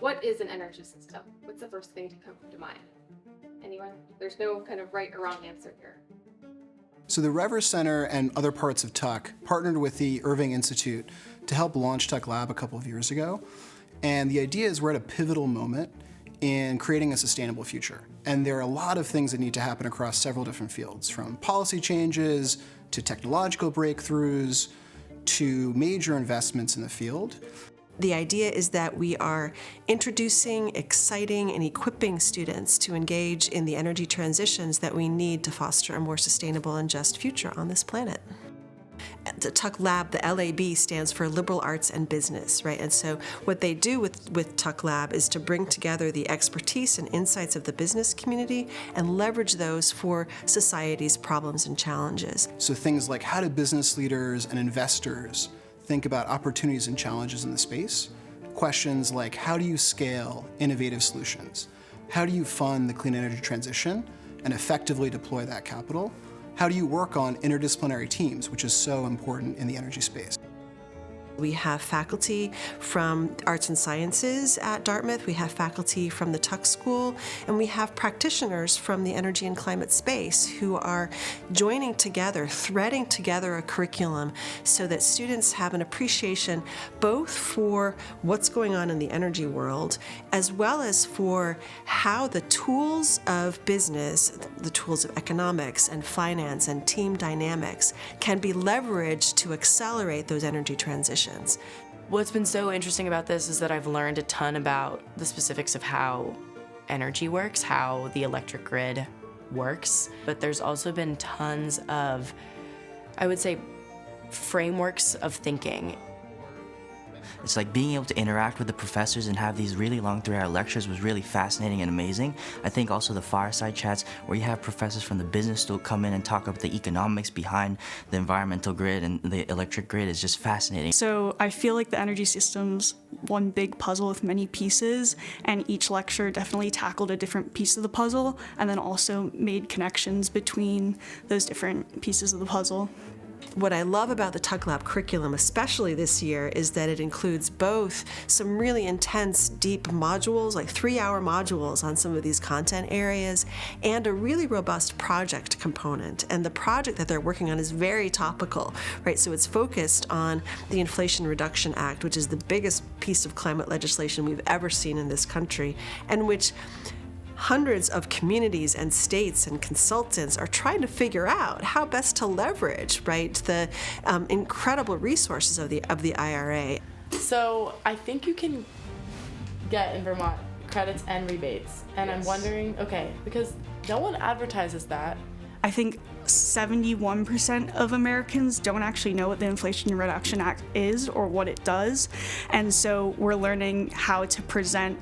What is an energy system? What's the first thing to come to mind? Anyone? There's no kind of right or wrong answer here. So the Revers Center and other parts of Tuck partnered with the Irving Institute to help launch TuckLAB a couple of years ago. And the idea is we're at a pivotal moment in creating a sustainable future. And there are a lot of things that need to happen across several different fields, from policy changes to technological breakthroughs to major investments in the field. The idea is that we are introducing, exciting, and equipping students to engage in the energy transitions that we need to foster a more sustainable and just future on this planet. The TuckLAB, the LAB, stands for Liberal Arts and Business, right? And so what they do with TuckLAB is to bring together the expertise and insights of the business community and leverage those for society's problems and challenges. So things like, how do business leaders and investors think about opportunities and challenges in the space? Questions like, how do you scale innovative solutions? How do you fund the clean energy transition and effectively deploy that capital? How do you work on interdisciplinary teams, which is so important in the energy space? We have faculty from arts and sciences at Dartmouth, we have faculty from the Tuck School, and we have practitioners from the energy and climate space who are joining together, threading together a curriculum so that students have an appreciation both for what's going on in the energy world, as well as for how the tools of business, the tools of economics and finance and team dynamics can be leveraged to accelerate those energy transitions. What's been so interesting about this is that I've learned a ton about the specifics of how energy works, how the electric grid works, but there's also been tons of, I would say, frameworks of thinking. It's like being able to interact with the professors and have these really long 3-hour lectures was really fascinating and amazing. I think also the fireside chats where you have professors from the business school come in and talk about the economics behind the environmental grid and the electric grid is just fascinating. So I feel like the energy system's one big puzzle with many pieces, and each lecture definitely tackled a different piece of the puzzle and then also made connections between those different pieces of the puzzle. What I love about the TuckLAB curriculum, especially this year, is that it includes both some really intense, deep modules, like 3-hour modules on some of these content areas, and a really robust project component. And the project that they're working on is very topical, right? So it's focused on the Inflation Reduction Act, which is the biggest piece of climate legislation we've ever seen in this country, and which hundreds of communities and states and consultants are trying to figure out how best to leverage, right, the incredible resources of the IRA. So I think you can get in Vermont credits and rebates, and yes. I'm wondering, okay, because no one advertises that. I think 71% of Americans don't actually know what the Inflation Reduction Act is or what it does, and so we're learning how to present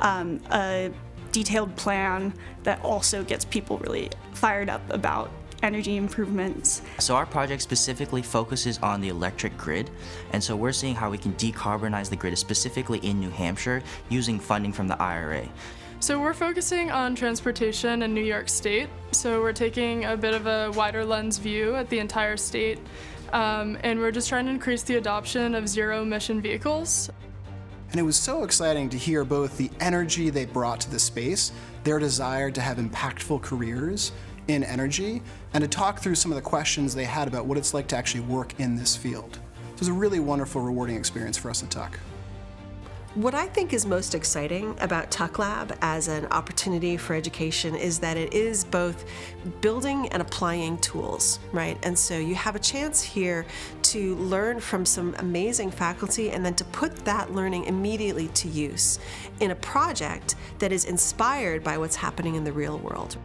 a detailed plan that also gets people really fired up about energy improvements. So our project specifically focuses on the electric grid, and so we're seeing how we can decarbonize the grid, specifically in New Hampshire, using funding from the IRA. So we're focusing on transportation in New York State. So we're taking a bit of a wider lens view at the entire state, and we're just trying to increase the adoption of zero-emission vehicles. And it was so exciting to hear both the energy they brought to the space, their desire to have impactful careers in energy, and to talk through some of the questions they had about what it's like to actually work in this field. It was a really wonderful, rewarding experience for us at Tuck. What I think is most exciting about TuckLAB as an opportunity for education is that it is both building and applying tools, right? And so you have a chance here to learn from some amazing faculty and then to put that learning immediately to use in a project that is inspired by what's happening in the real world.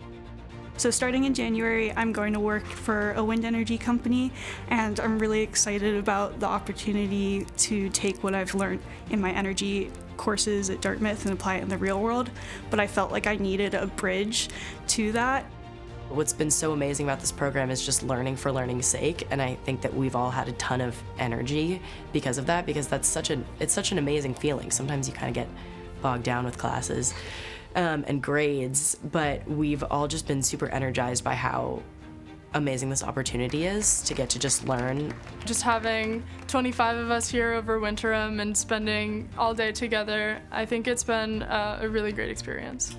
So starting in January, I'm going to work for a wind energy company, and I'm really excited about the opportunity to take what I've learned in my energy courses at Dartmouth and apply it in the real world, but I felt like I needed a bridge to that. What's been so amazing about this program is just learning for learning's sake, and I think that we've all had a ton of energy because of that, because it's such an amazing feeling. Sometimes you kind of get bogged down with classes and grades, but we've all just been super energized by how amazing this opportunity is to get to just learn. Just having 25 of us here over winterim and spending all day together, I think it's been a really great experience.